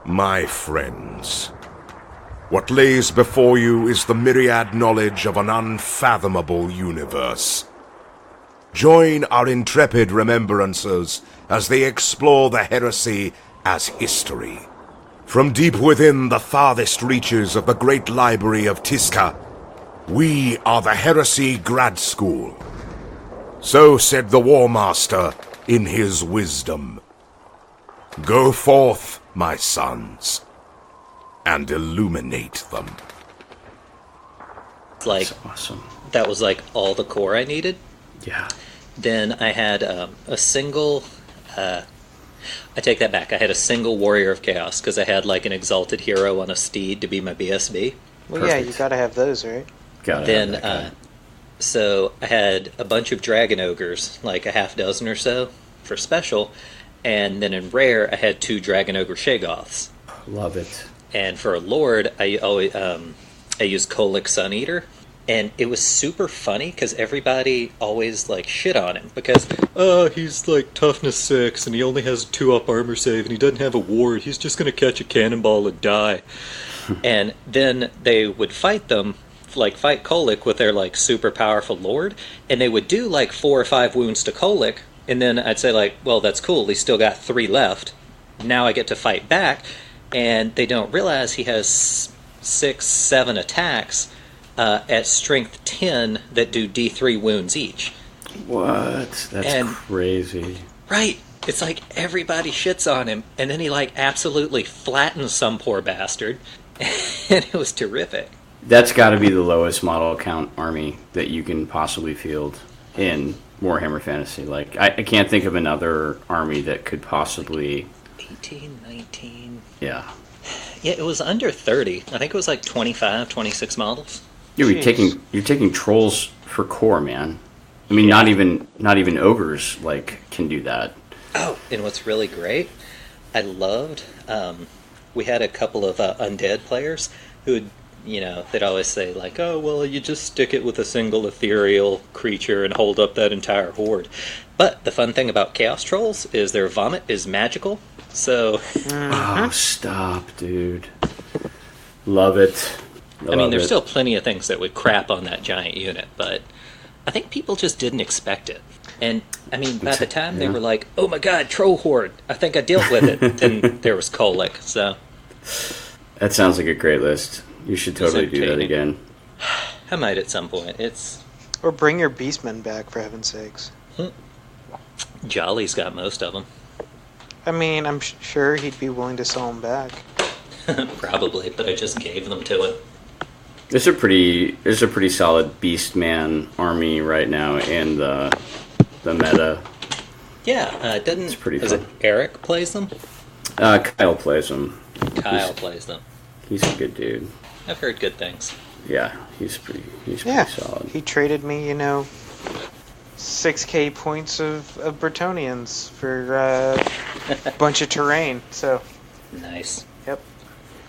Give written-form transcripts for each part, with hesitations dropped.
My friends, what lays before you is the myriad knowledge of an unfathomable universe. Join our intrepid remembrancers as they explore the Heresy as history. From deep within the farthest reaches of the great library of Tiska, we are the Heresy Grad School. So said the War Master in his wisdom. Go forth, my sons, and illuminate them. Like, That's awesome. that was like all the core I needed. Yeah. Then I had a single... I take that back. I had a single Warrior of Chaos because I had like an exalted hero on a steed to be my BSB. Well, Perfect. yeah, you gotta have those, right? Then, so I had a bunch of Dragon Ogres, like a half dozen or so, for special. And then in rare, I had 2 Dragon Ogre Shaygoths. Love it. And for a Lord, I always I used Kolic Sun Eater. And it was super funny because everybody always like shit on him because he's like toughness 6 and he only has a 2-up armor save and he doesn't have a ward. He's just gonna catch a cannonball and die. And then they would fight them, like fight Kolic with their like super powerful Lord, and they would do like 4 or 5 wounds to Kolic, and then I'd say like, well, that's cool. He's still got 3 left. Now I get to fight back, and they don't realize he has 6, 7 attacks. At strength 10 that do D3 wounds each. What? That's crazy. Right. It's like everybody shits on him, and then he like absolutely flattens some poor bastard, and it was terrific. That's got to be the lowest model count army that you can possibly field in Warhammer Fantasy. Like, I can't think of another army that could possibly... 18, 19... Yeah. Yeah, it was under 30. I think it was like 25, 26 models. You're taking trolls for core, man. I mean, not even ogres like can do that. Oh, and what's really great, I loved. We had a couple of undead players who, they'd always say like, "Oh, well, you just stick it with a single ethereal creature and hold up that entire horde." But the fun thing about Chaos Trolls is their vomit is magical. So. Oh, stop, dude! Love it. I mean, there's still plenty of things that would crap on that giant unit, but I think people just didn't expect it. And, I mean, by the time they were like, oh my god, Troll Horde, I think I dealt with it, then there was Kolic, so... That sounds like a great list. You should totally do that again. I might at some point. It's... Or bring your Beastmen back, for heaven's sakes. Jolly's got most of them. I mean, I'm sure he'd be willing to sell them back. Probably, but I just gave them to him. There's a pretty solid Beastman army right now in the meta. Yeah, It's pretty fun. It Eric plays them? Kyle plays them. Kyle plays them. He's a good dude. I've heard good things. Yeah, he's pretty solid. He traded me, 6k points of Bretonnians for a bunch of terrain, so... Nice. Yep.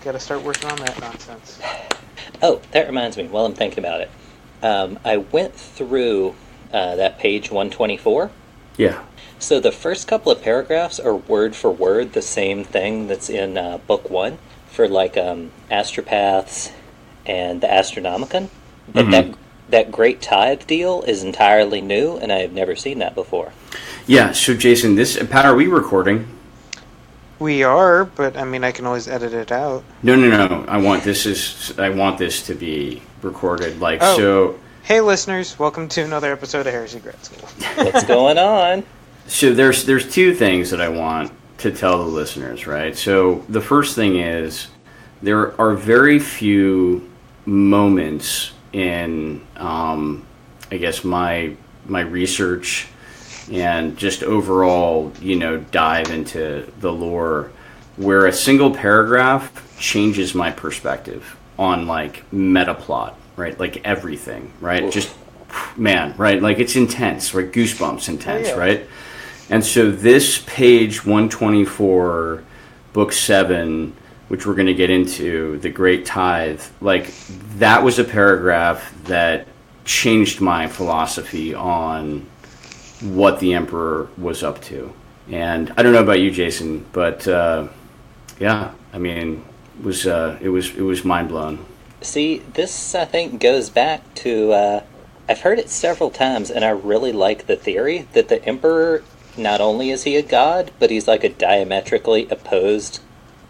Gotta start working on that nonsense. Oh, that reminds me, while I'm thinking about it. I went through that page 124. Yeah. So the first couple of paragraphs are word for word the same thing that's in Book 1 for like Astropaths and the Astronomicon. But that Great Tithe deal is entirely new, and I have never seen that before. Yeah, so Jason, Pat, are we recording? We are, but I mean, I can always edit it out. No. I want this to be recorded. Hey, listeners! Welcome to another episode of Heresy Grad School. What's going on? So there's 2 things that I want to tell the listeners, right? So the first thing is there are very few moments in, I guess my research. And just overall, dive into the lore where a single paragraph changes my perspective on, like, meta plot, right? Like, everything, right? Oof. Just, man, right? Like, it's intense, right? Goosebumps intense, right? And so this page 124, book 7, which we're going to get into, the Great Tithe, like, that was a paragraph that changed my philosophy on what the Emperor was up to. And I don't know about you, Jason, but Yeah, I mean, it was mind blown. See, this I think goes back to I've heard it several times, and I really like the theory that the Emperor, not only is he a god, but he's like a diametrically opposed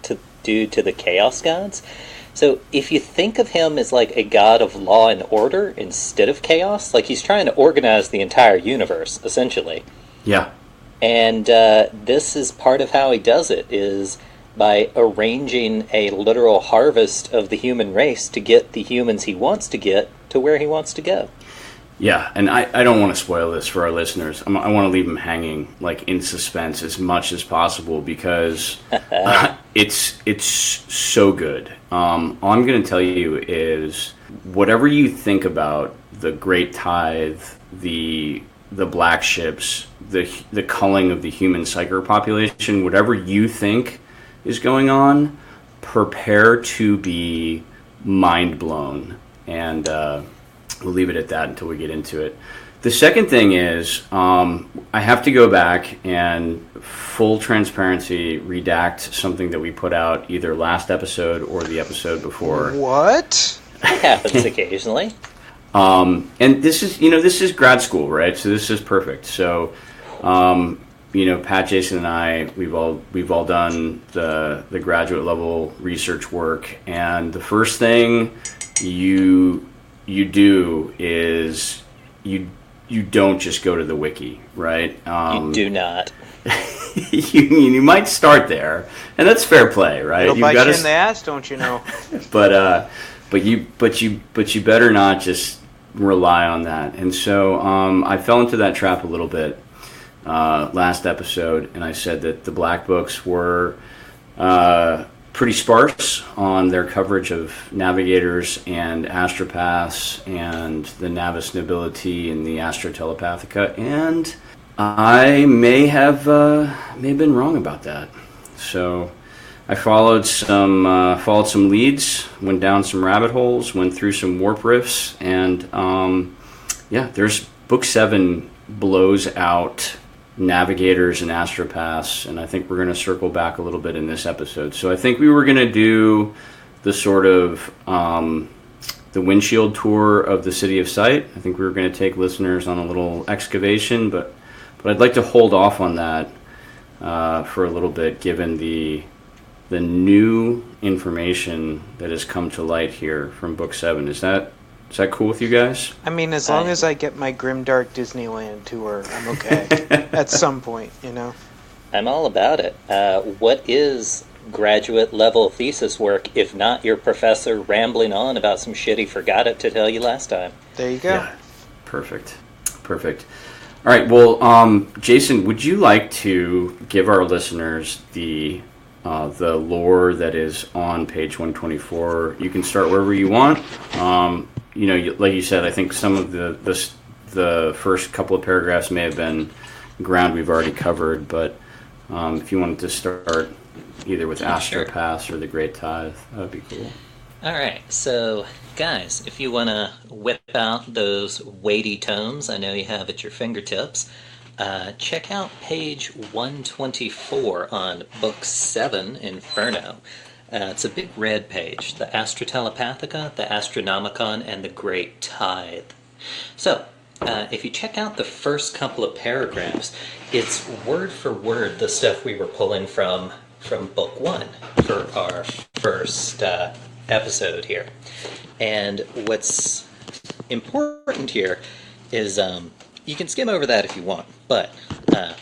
to dude to the Chaos Gods. So if you think of him as like a god of law and order instead of chaos, like he's trying to organize the entire universe essentially. Yeah, And this is part of how he does it, is by arranging a literal harvest of the human race to get the humans he wants to get to where he wants to go. yeah, and I don't want to spoil this for our listeners. I want to leave them hanging, like in suspense as much as possible because it's so good. All I'm going to tell you is whatever you think about the Great Tithe, the black ships, the culling of the human psyker population, whatever you think is going on, prepare to be mind blown. And we'll leave it at that until we get into it. The second thing is I have to go back and, full transparency, redact something that we put out either last episode or the episode before. What? It happens occasionally. And this is grad school, right? So this is perfect. So, Pat, Jason, and I, we've all done the graduate level research work, and the first thing you do is you don't just go to the wiki, right? You do not. you might start there, and that's fair play, right? It'll bite you in the ass, don't you know? But you better not just rely on that. And so I fell into that trap a little bit last episode, and I said that the black books were pretty sparse on their coverage of navigators and astropaths and the Navis nobility and the Astrotelepathica, and I may have been wrong about that. So I followed some leads, went down some rabbit holes, went through some warp rifts, and there's book 7 blows out navigators and astropaths, and I think we're going to circle back a little bit in this episode. So I think we were going to do the sort of the windshield tour of the City of Sight. I think we were going to take listeners on a little excavation, but I'd like to hold off on that for a little bit, given the new information that has come to light here from Book 7. Is that cool with you guys? I mean, as long as I get my Grimdark Disneyland tour, I'm okay. At some point, I'm all about it. What is graduate level thesis work if not your professor rambling on about some shit he forgot it to tell you last time? There you go. Yeah. Perfect. All right, well, Jason, would you like to give our listeners the lore that is on page 124? You can start wherever you want. Like you said, I think some of the first couple of paragraphs may have been ground we've already covered, but if you wanted to start either with Astropaths or the Great Tithe, that would be cool. All right, so guys, if you want to whip out those weighty tomes I know you have at your fingertips, check out page 124 on Book 7, Inferno. It's a big red page, the Astrotelepathica, the Astronomicon, and the Great Tithe. So, if you check out the first couple of paragraphs, it's word for word the stuff we were pulling from Book 1 for our first episode here. And what's important here is you can skim over that if you want, but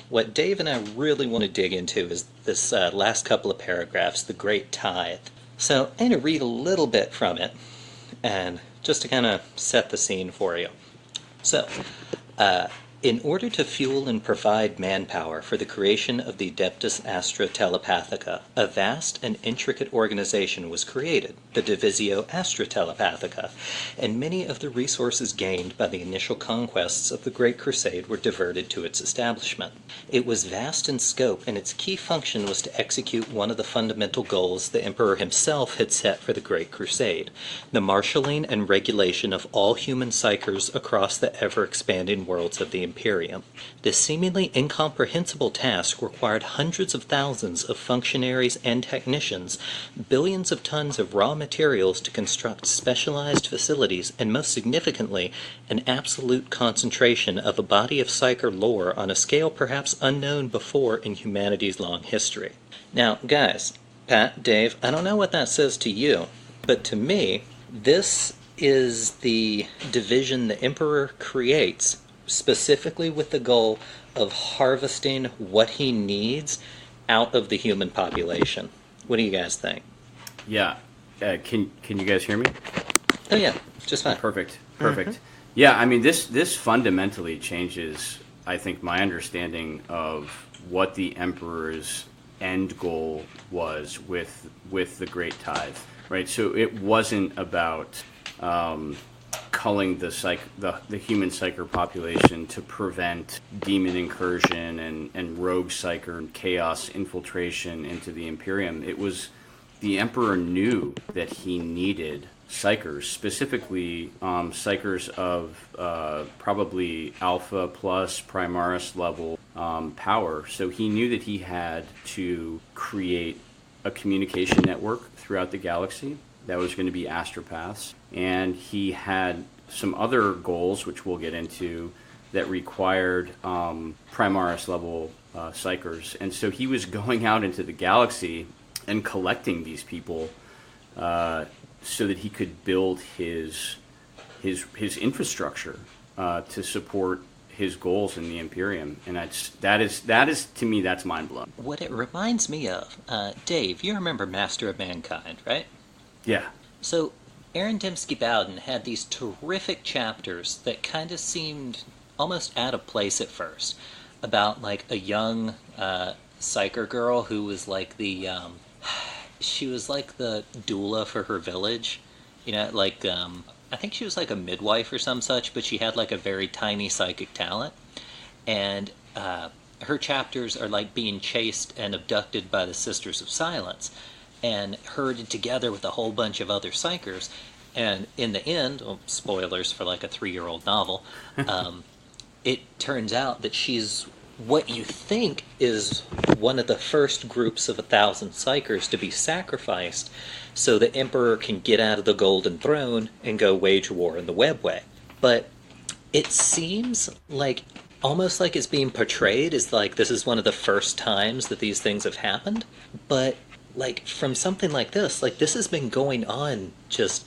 what Dave and I really want to dig into is this last couple of paragraphs, the Great Tithe. So I'm going to read a little bit from it, and just to kind of set the scene for you. So, in order to fuel and provide manpower for the creation of the Adeptus Astrotelepathica, a vast and intricate organization was created, the Divisio Astrotelepathica, and many of the resources gained by the initial conquests of the Great Crusade were diverted to its establishment. It was vast in scope, and its key function was to execute one of the fundamental goals the Emperor himself had set for the Great Crusade, the marshalling and regulation of all human psychers across the ever-expanding worlds of the Imperium. This seemingly incomprehensible task required hundreds of thousands of functionaries and technicians, billions of tons of raw materials to construct specialized facilities, and most significantly, an absolute concentration of a body of Psyker lore on a scale perhaps unknown before in humanity's long history. Now, guys, Pat, Dave, I don't know what that says to you, but to me, this is the division the Emperor creates specifically with the goal of harvesting what he needs out of the human population. What do you guys think? Yeah. Can you guys hear me? Oh yeah, just fine. Perfect. Yeah, I mean, this fundamentally changes, I think, my understanding of what the Emperor's end goal was with the Great Tithe, right? So it wasn't about culling the human psyker population to prevent demon incursion and rogue psyker and chaos infiltration into the Imperium. It was the Emperor knew that he needed psykers, specifically psykers of probably Alpha plus Primaris level power. So he knew that he had to create a communication network throughout the galaxy that was going to be Astropaths, and he had some other goals, which we'll get into, that required Primaris level psykers. And so he was going out into the galaxy and collecting these people so that he could build his infrastructure to support his goals in the Imperium. And that is to me, that's mind blowing. What it reminds me of, Dave, you remember Master of Mankind, right? Yeah. So Aaron Dembski Bowden had these terrific chapters that kind of seemed almost out of place at first, about like a young psyker girl who was like the she was like the doula for her village, you know, like I think she was like a midwife or some such, but she had like a very tiny psychic talent, and her chapters are like being chased and abducted by the Sisters of Silence and herded together with a whole bunch of other psykers. And in the end, well, spoilers for like a 3-year-old novel, it turns out that she's what you think is one of the first groups of 1,000 psykers to be sacrificed so the Emperor can get out of the Golden Throne and go wage war in the Webway. But it seems like almost like it's being portrayed as like this is one of the first times that these things have happened. But like from something like this has been going on just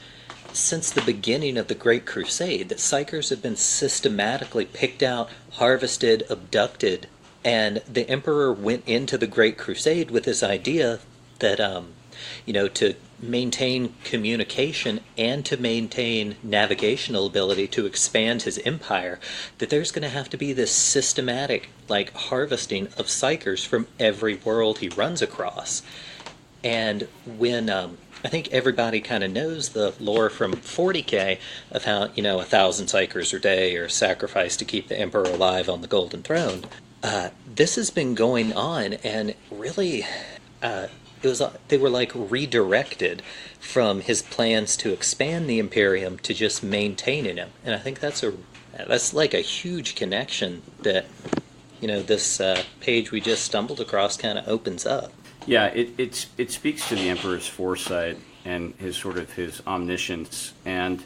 since the beginning of the Great Crusade, that psykers have been systematically picked out, harvested, abducted, and the Emperor went into the Great Crusade with this idea that, to maintain communication and to maintain navigational ability to expand his empire, that there's going to have to be this systematic, like, harvesting of psykers from every world he runs across. And when I think everybody kind of knows the lore from 40K of how 1,000 psykers a day are sacrificed to keep the Emperor alive on the Golden Throne. This has been going on, and really, they were like redirected from his plans to expand the Imperium to just maintaining him. And I think that's like a huge connection that this page we just stumbled across kind of opens up. Yeah, it speaks to the Emperor's foresight and his omniscience. And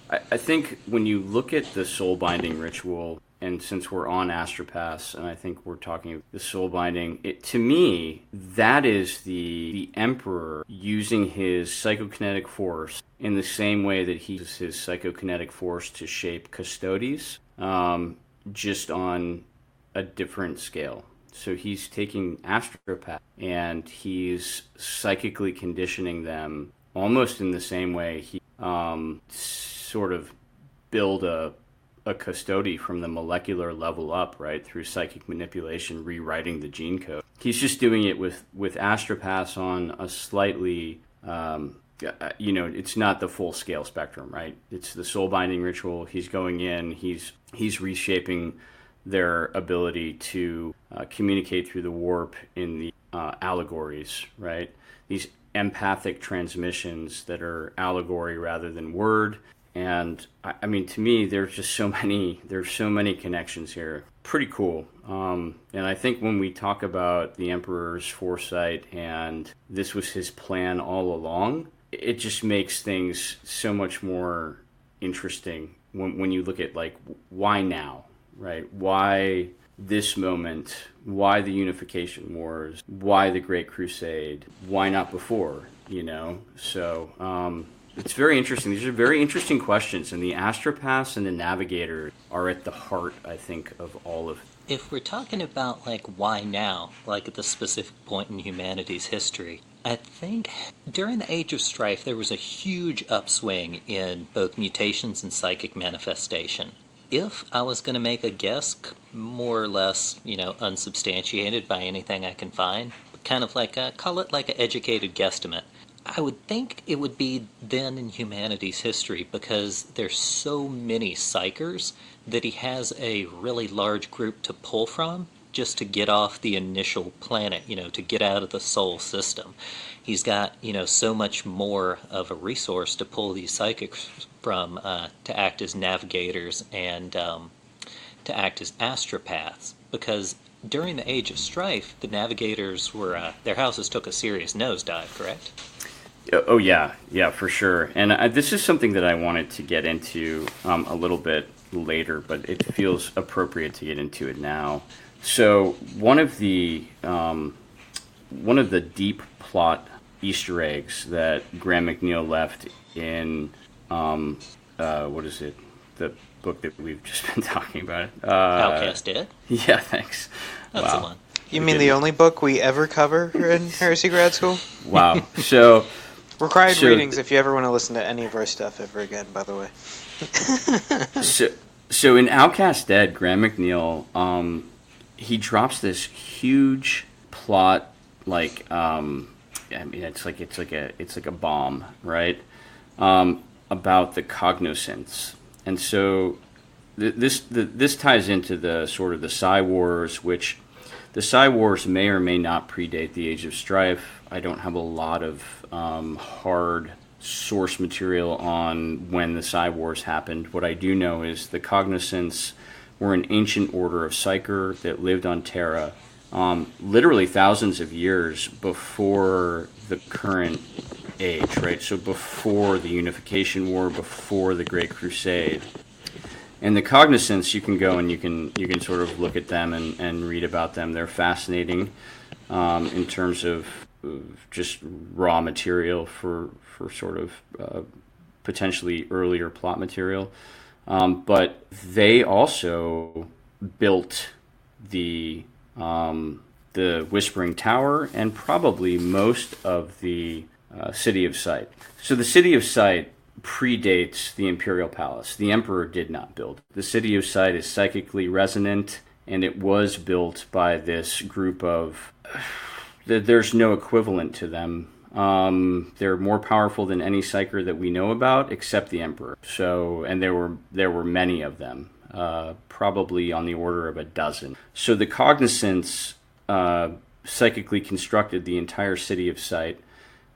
I think when you look at the soul binding ritual, and since we're on Astropaths, and I think we're talking the soul binding, to me, that is the Emperor using his psychokinetic force in the same way that he uses his psychokinetic force to shape Custodes, just on a different scale. So he's taking Astropaths and he's psychically conditioning them almost in the same way he sort of build a Custode from the molecular level up, right, through psychic manipulation, rewriting the gene code. He's just doing it with Astropaths on a slightly, it's not the full scale spectrum, right? It's the soul binding ritual. He's going in, he's reshaping their ability to communicate through the warp in the allegories, right? These empathic transmissions that are allegory rather than word. And I mean, to me, there's so many connections here. Pretty cool. And I think when we talk about the Emperor's foresight and this was his plan all along, it just makes things so much more interesting when you look at, like, why now, right? Why this moment? Why the Unification Wars? Why the Great Crusade? Why not before? So it's very interesting. These are very interesting questions, and the Astropaths and the Navigators are at the heart, I think, of all of it. If we're talking about, like, why now, like at the specific point in humanity's history, I think during the Age of Strife there was a huge upswing in both mutations and psychic manifestation. If I was going to make a guess, more or less, unsubstantiated by anything I can find, kind of like call it like an educated guesstimate, I would think it would be then in humanity's history, because there's so many psychers that he has a really large group to pull from just to get off the initial planet, to get out of the Sol system. He's got, so much more of a resource to pull these psychics from to act as navigators and to act as astropaths, because during the Age of Strife, the navigators were, their houses took a serious nosedive, correct? Oh, yeah, for sure. And this is something that I wanted to get into a little bit later, but it feels appropriate to get into it now. So one of the deep plot Easter eggs that Graham McNeill left in what is it? The book that we've just been talking about. Outcast Dead? Yeah, thanks. That's the one. You mean the only book we ever cover in Heresy Grad School? Wow. So required readings if you ever want to listen to any of our stuff ever again, by the way. So in Outcast Dead, Graham McNeill, he drops this huge plot, like it's like a bomb, right? About the cognoscents. And so this ties into the sort of the Psi Wars, which the Psi Wars may or may not predate the Age of Strife. I don't have a lot of hard source material on when the Psi Wars happened. What I do know is the cognoscents were an ancient order of psyker that lived on Terra, literally thousands of years before the current age, right? So before the Unification War, before the Great Crusade. And the cognoscents, you can go and you can sort of look at them and read about them. They're fascinating in terms of just raw material for sort of potentially earlier plot material. But they also built the Whispering Tower and probably most of the City of Sight. So the City of Sight predates the Imperial Palace. The Emperor did not build. The City of Sight is psychically resonant, and it was built by this group of... There's no equivalent to them. They're more powerful than any psyker that we know about, except the Emperor. So, and there were many of them, probably on the order of a dozen. So the cognoscents psychically constructed the entire City of Sight,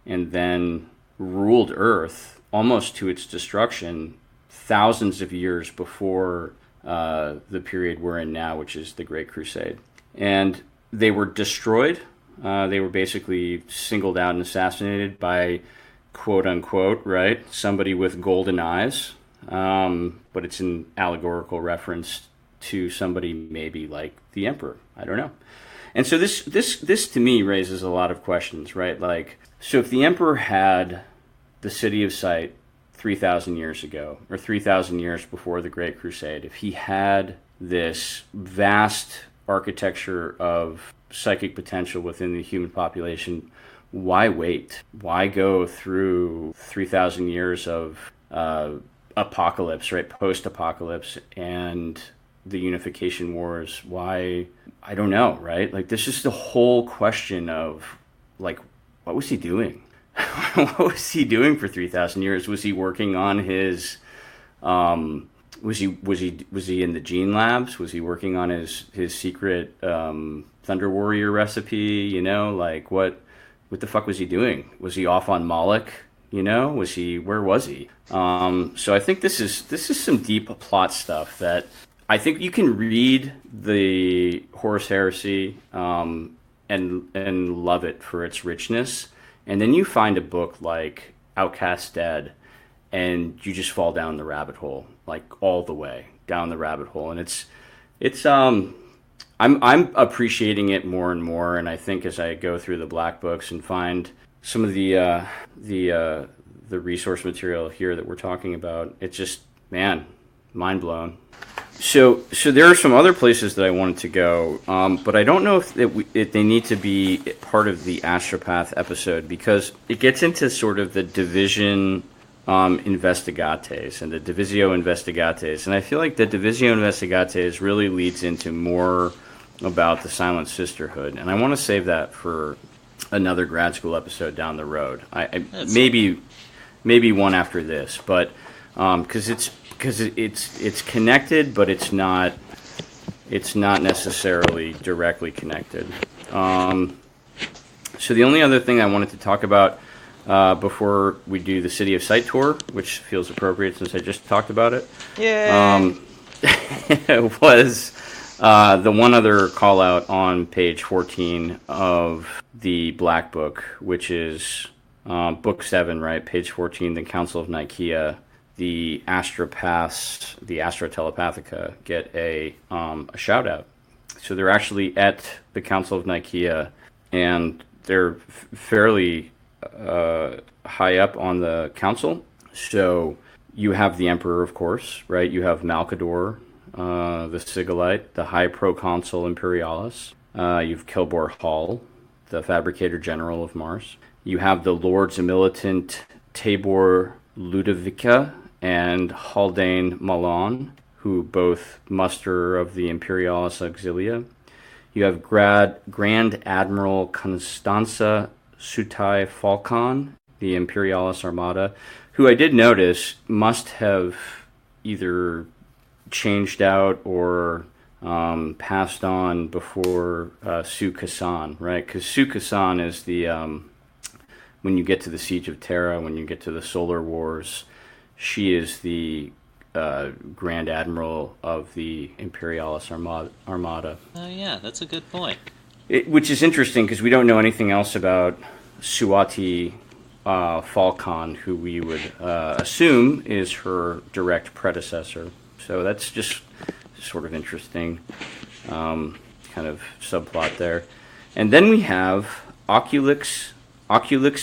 and then ruled Earth almost to its destruction thousands of years before the period we're in now, which is the Great Crusade. And they were destroyed. They were basically singled out and assassinated by, quote unquote, right, somebody with golden eyes. But it's an allegorical reference to somebody maybe like the Emperor. I don't know. And so this to me raises a lot of questions, right? Like, so if the Emperor had the City of Sight 3,000 years ago, or 3,000 years before the Great Crusade, if he had this vast architecture of psychic potential within the human population, why wait? Why go through 3,000 years of apocalypse, right? Post-apocalypse and the Unification Wars? Why? I don't know, right? Like, this is the whole question of, like, what was he doing? What was he doing for 3,000 years? Was he working on his was he in the gene labs? Was he working on his secret Thunder Warrior recipe? Like, what the fuck was he doing? Was he off on Moloch, Where was he? So I think this is some deep plot stuff that I think you can read the Horus Heresy and love it for its richness, and then you find a book like Outcast Dead, and you just fall down the rabbit hole, like all the way down the rabbit hole, and I'm appreciating it more and more, and I think as I go through the black books and find some of the resource material here that we're talking about, it's just, man, mind blown. So there are some other places that I wanted to go, but I don't know if they need to be part of the Astropath episode, because it gets into sort of the division Investigates and the Divisio Investigates, and I feel like the Divisio Investigates really leads into more about the Silent Sisterhood, and I want to save that for another grad school episode down the road. Maybe one after this, but because it's connected, but it's not necessarily directly connected. So the only other thing I wanted to talk about before we do the City of Sight tour, which feels appropriate since I just talked about it, was the one other call out on page 14 of the Black Book, which is book 7, right? Page 14, the Council of Nicaea. The Astropaths, the Astrotelepathica, get a shout out. So they're actually at the Council of Nicaea, and they're fairly high up on the council. So you have the Emperor, of course, right? You have Malcador, the Sigillite, the High Proconsul Imperialis. You've Kilbor Hall, the Fabricator General of Mars. You have the Lords Militant Tabor Ludovica and Haldane Malon, who both muster of the Imperialis Auxilia. You have Grand Admiral Constanza Sutai Falcon, the Imperialis Armada, who I did notice must have either changed out or passed on before Su Kasan, right? Because Su Kasan is the, when you get to the Siege of Terra, when you get to the Solar Wars, she is the Grand Admiral of the Imperialis Armada. Oh, yeah, that's a good point. Which is interesting because we don't know anything else about Suati Falcon, who we would assume is her direct predecessor. So that's just sort of interesting kind of subplot there. And then we have Oculix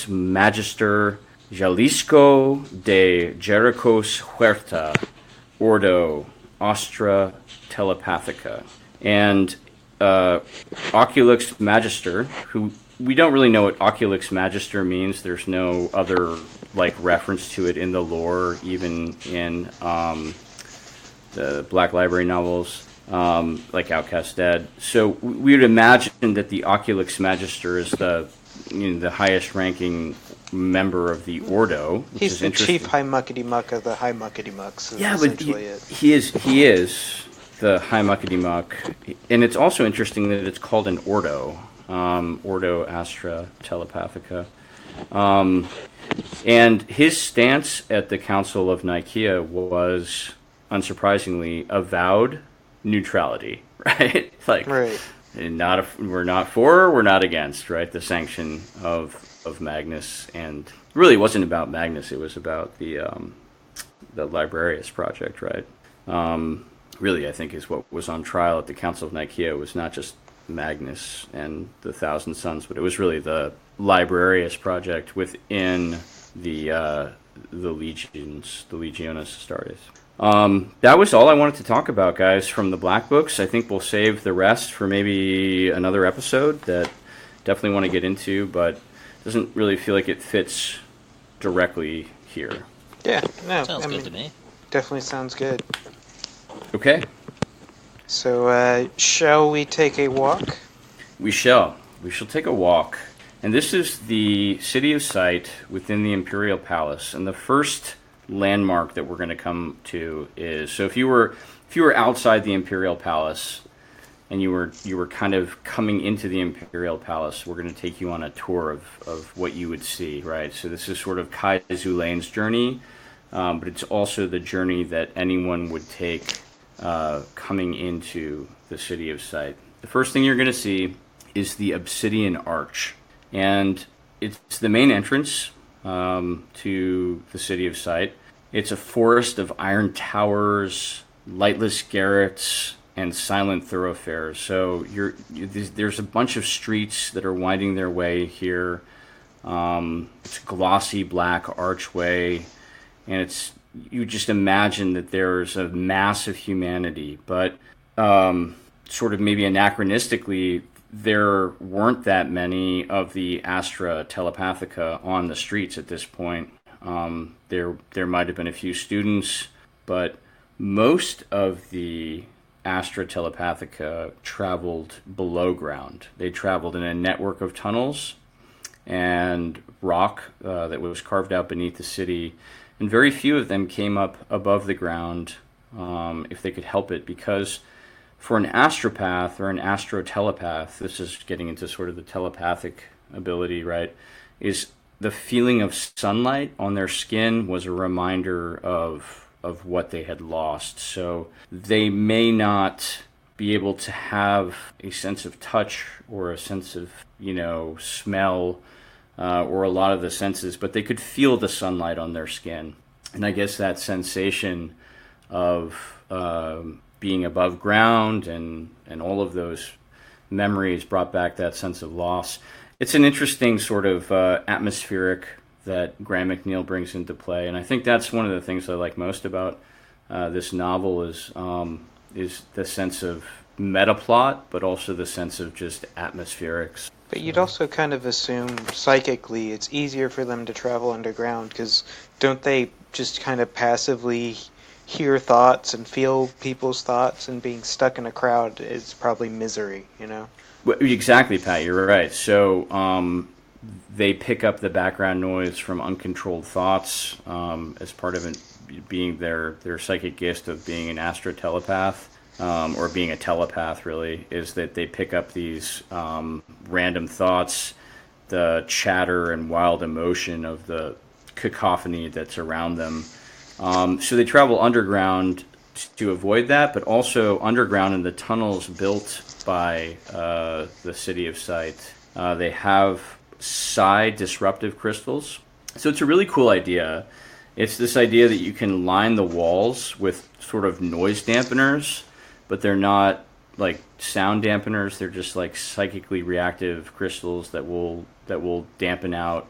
Magister Jalisco de Jericos Huerta, Ordo Astra Telepathica. And Oculix Magister, who we don't really know what Oculix Magister means. There's no other reference to it in the lore, even in the Black Library novels, like Outcast Dead. So we would imagine that the Oculix Magister is the highest ranking member of the Ordo. He's the chief High Muckety Muck of the High Muckety Mucks. Yeah, but he is the High Muckety Muck, and it's also interesting that it's called an Ordo, Ordo Astra Telepathica, and his stance at the Council of Nicaea was, unsurprisingly, avowed neutrality, right? Right. We're not for, we're not against, right? The sanction of Magnus, and really it wasn't about Magnus, it was about the Librarius project, right? Really, I think is what was on trial at the Council of Nicaea was not just Magnus and the Thousand Sons, but it was really the Librarius project within the legions, the Legiones Astartes. That was all I wanted to talk about, guys, from the Black Books. I think we'll save the rest for maybe another episode that definitely want to get into, but doesn't really feel like it fits directly here. Yeah, no, Sounds good to me. Definitely sounds good. Okay. So, shall we take a walk? We shall. We shall take a walk. And this is the City of Sight within the Imperial Palace. And the first landmark that we're going to come to is, so if you were outside the Imperial Palace, and you were kind of coming into the Imperial Palace, we're going to take you on a tour of what you would see, right? So this is sort of Kai Zulane's journey, but it's also the journey that anyone would take coming into the city of Sight. The first thing you're going to see is the Obsidian Arch, and it's the main entrance to the city of Sight. It's a forest of iron towers, lightless garrets, and silent thoroughfares. So there's a bunch of streets that are winding their way here. It's a glossy black archway, and you just imagine that there's a mass of humanity, but sort of maybe anachronistically, there weren't that many of the Astra Telepathica on the streets at this point. There might have been a few students, but most of the Astra Telepathica traveled below ground. They traveled in a network of tunnels and rock that was carved out beneath the city, and very few of them came up above the ground if they could help it, because for an astropath or an astrotelepath, this is getting into sort of the telepathic ability, right, is the feeling of sunlight on their skin was a reminder of what they had lost. So they may not be able to have a sense of touch or a sense of, smell or a lot of the senses, but they could feel the sunlight on their skin. And I guess that sensation of being above ground and all of those memories brought back that sense of loss. It's an interesting sort of atmospheric that Graham McNeill brings into play, and I think that's one of the things I like most about this novel is the sense of meta plot, but also the sense of just atmospherics. But you'd also kind of assume psychically it's easier for them to travel underground, because don't they just kind of passively hear thoughts and feel people's thoughts, and being stuck in a crowd is probably misery, Well, exactly, Pat, you're right. So they pick up the background noise from uncontrolled thoughts as part of it being their psychic gift of being an astrotelepath, or being a telepath, really, is that they pick up these random thoughts, the chatter and wild emotion of the cacophony that's around them. So they travel underground to avoid that, but also underground in the tunnels built by the City of Sight. They have psi disruptive crystals. So it's a really cool idea. It's this idea that you can line the walls with sort of noise dampeners, but they're not like sound dampeners. They're just like psychically reactive crystals that will dampen out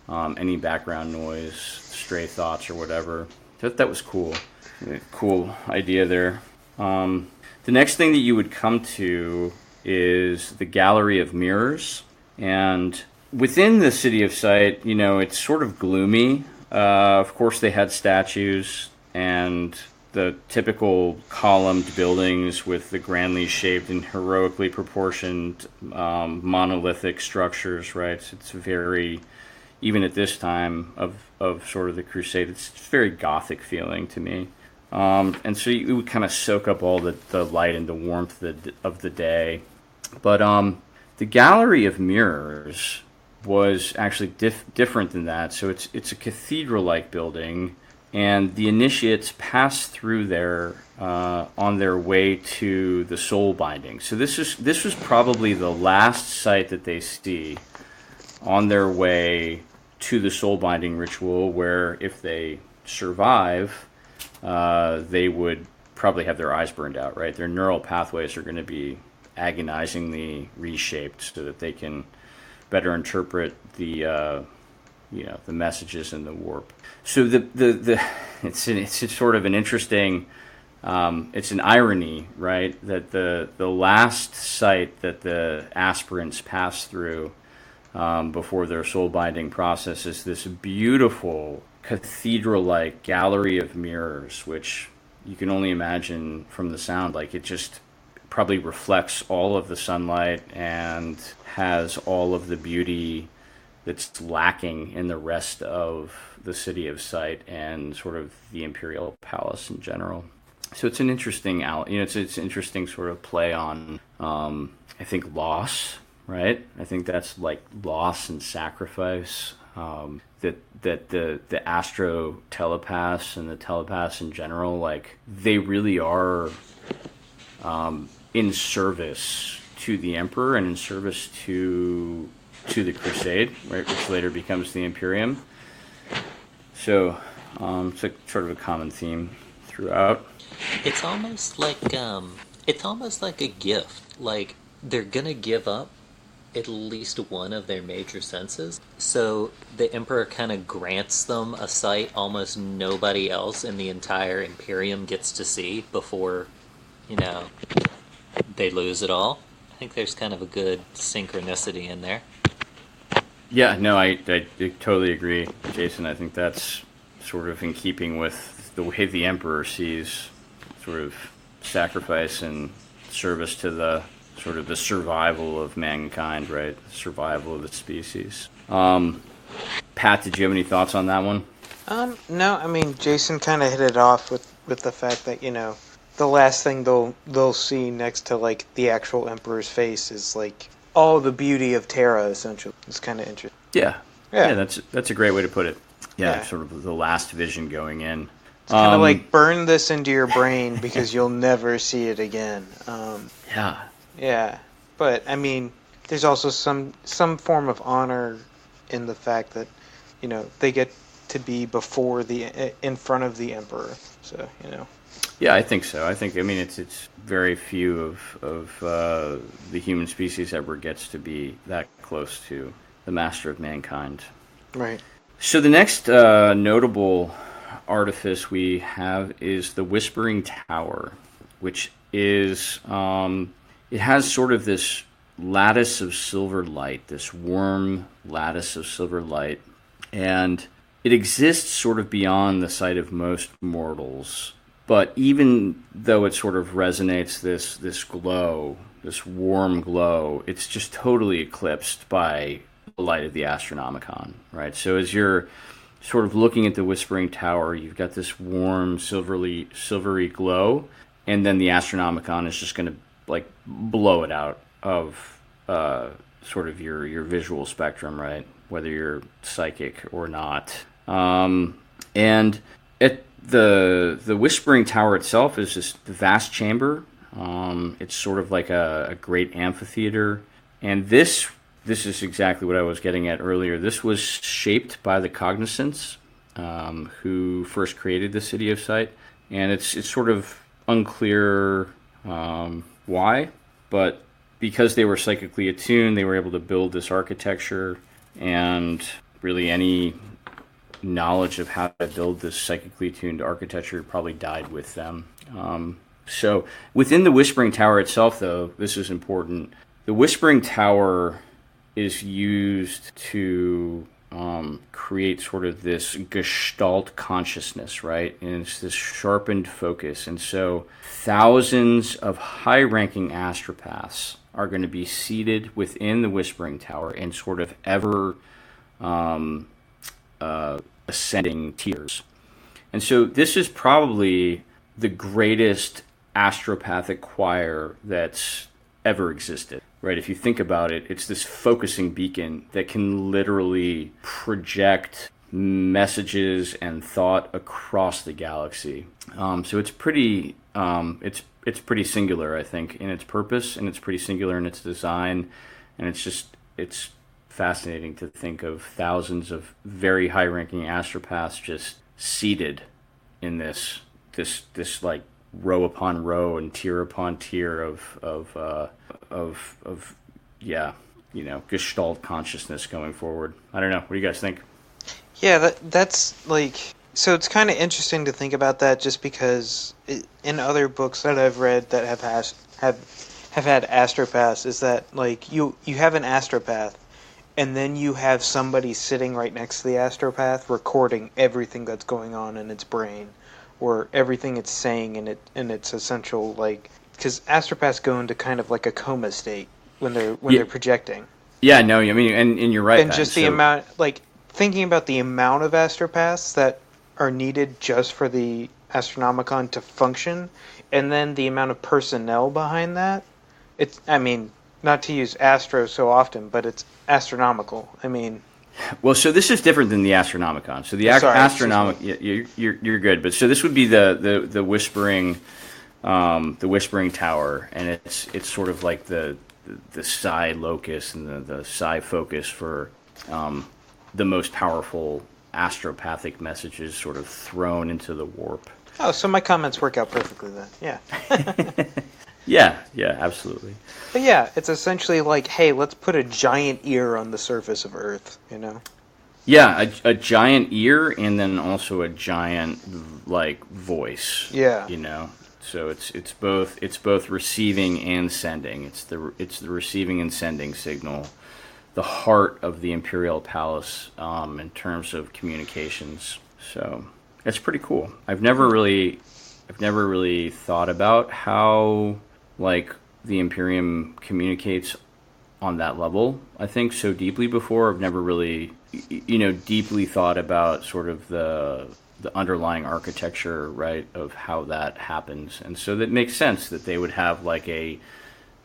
any background noise, stray thoughts, or whatever. That was cool. Cool idea there. The next thing that you would come to is the Gallery of Mirrors. And within the City of Sight, it's sort of gloomy. Of course, they had statues and the typical columned buildings with the grandly shaped and heroically proportioned monolithic structures, right? It's very, even at this time of sort of the Crusade, it's very Gothic feeling to me. And so you would kind of soak up all the light and the warmth of the day. But the Gallery of Mirrors was actually different than that. So it's a cathedral-like building, and the initiates pass through there on their way to the soul binding. So this was probably the last site that they see on their way to the soul binding ritual, where if they survive, they would probably have their eyes burned out, right? Their neural pathways are going to be agonizingly reshaped so that they can better interpret the messages in the warp. So it's sort of an interesting, it's an irony, right, that the last site that the aspirants pass through before their soul binding process is this beautiful cathedral-like gallery of mirrors, which you can only imagine from the sound, like it just probably reflects all of the sunlight and has all of the beauty that's lacking in the rest of the City of Sight and sort of the Imperial Palace in general. So it's an interesting it's an interesting sort of play on I think loss, right? I think that's like loss and sacrifice. That the astro telepaths and the telepaths in general, like they really are in service to the Emperor and in service to the Crusade, right, which later becomes the Imperium. So it's like sort of a common theme throughout. It's almost like a gift. Like they're gonna give up at least one of their major senses. So the Emperor kind of grants them a sight almost nobody else in the entire Imperium gets to see before, you know, they lose it all. I think there's kind of a good synchronicity in there. Yeah, no, I totally agree, Jason. I think that's sort of in keeping with the way the Emperor sees sort of sacrifice and service to the sort of the survival of mankind, right? Survival of the species. Pat, did you have any thoughts on that one? No, I mean Jason kind of hit it off with the fact that the last thing they'll see next to like the actual Emperor's face is like all the beauty of Terra. Essentially, it's kind of interesting. Yeah, Yeah. That's a great way to put it. Yeah. Sort of the last vision going in. It's kind of like burn this into your brain because you'll never see it again. Yeah. Yeah, but I mean, there's also some form of honor in the fact that they get to be in front of the Emperor. So Yeah, I think so. I mean it's very few of the human species ever gets to be that close to the master of mankind. Right. So the next notable artifice we have is the Whispering Tower, which is it has sort of this lattice of silver light, this warm lattice of silver light, and it exists sort of beyond the sight of most mortals. But even though it sort of resonates this glow, this warm glow, it's just totally eclipsed by the light of the Astronomicon, right? So as you're sort of looking at the Whispering Tower, you've got this warm silvery glow, and then the Astronomicon is just going to like blow it out of sort of your visual spectrum, right? Whether you're psychic or not. And the Whispering Tower itself is this vast chamber. It's sort of like a great amphitheater, and this is exactly what I was getting at earlier. This was shaped by the Cognizants, who first created the city of Sight, and it's sort of unclear why, but because they were psychically attuned, they were able to build this architecture, and really any knowledge of how to build this psychically attuned architecture probably died with them. So within the Whispering Tower itself, though, this is important. The Whispering Tower is used to create sort of this gestalt consciousness, right? And it's this sharpened focus. And so thousands of high-ranking astropaths are going to be seated within the Whispering Tower in sort of ever ascending tiers. And so this is probably the greatest astropathic choir that's ever existed, right? If you think about it, it's this focusing beacon that can literally project messages and thought across the galaxy. So it's pretty it's pretty singular, I think, in its purpose, and it's pretty singular in its design, and it's fascinating to think of thousands of very high-ranking astropaths just seated in this like row upon row and tier upon tier of gestalt consciousness going forward. I don't know. What do you guys think? Yeah, that's like, so it's kind of interesting to think about that, just because in other books that I've read that have had astropaths, is that like you have an astropath, and then you have somebody sitting right next to the astropath recording everything that's going on in its brain, or everything it's saying in its essential, like, because astropaths go into kind of like a coma state when they're projecting. Yeah, no, I mean, and you're right. And just the amount, like, thinking about the amount of astropaths that are needed just for the Astronomicon to function, and then the amount of personnel behind that. It's, I mean, not to use astro so often, but it's astronomical. I mean, Well, so this is different than the Astronomicon. So the Sorry, you're good. But so this would be the Whispering Tower, and it's sort of like the psi locus and the psi focus for the most powerful astropathic messages sort of thrown into the warp. oh, so my comments work out perfectly then. Yeah. Yeah, absolutely. But yeah, it's essentially like, hey, let's put a giant ear on the surface of Earth, you know? Yeah, a giant ear and then also a giant like voice. Yeah. You know. So it's both receiving and sending. It's the receiving and sending signal, the heart of the Imperial Palace in terms of communications. So it's pretty cool. I've never really thought about how like the Imperium communicates on that level. I think so deeply before. I've never really deeply thought about sort of the underlying architecture, right, of how that happens. And so that makes sense that they would have like a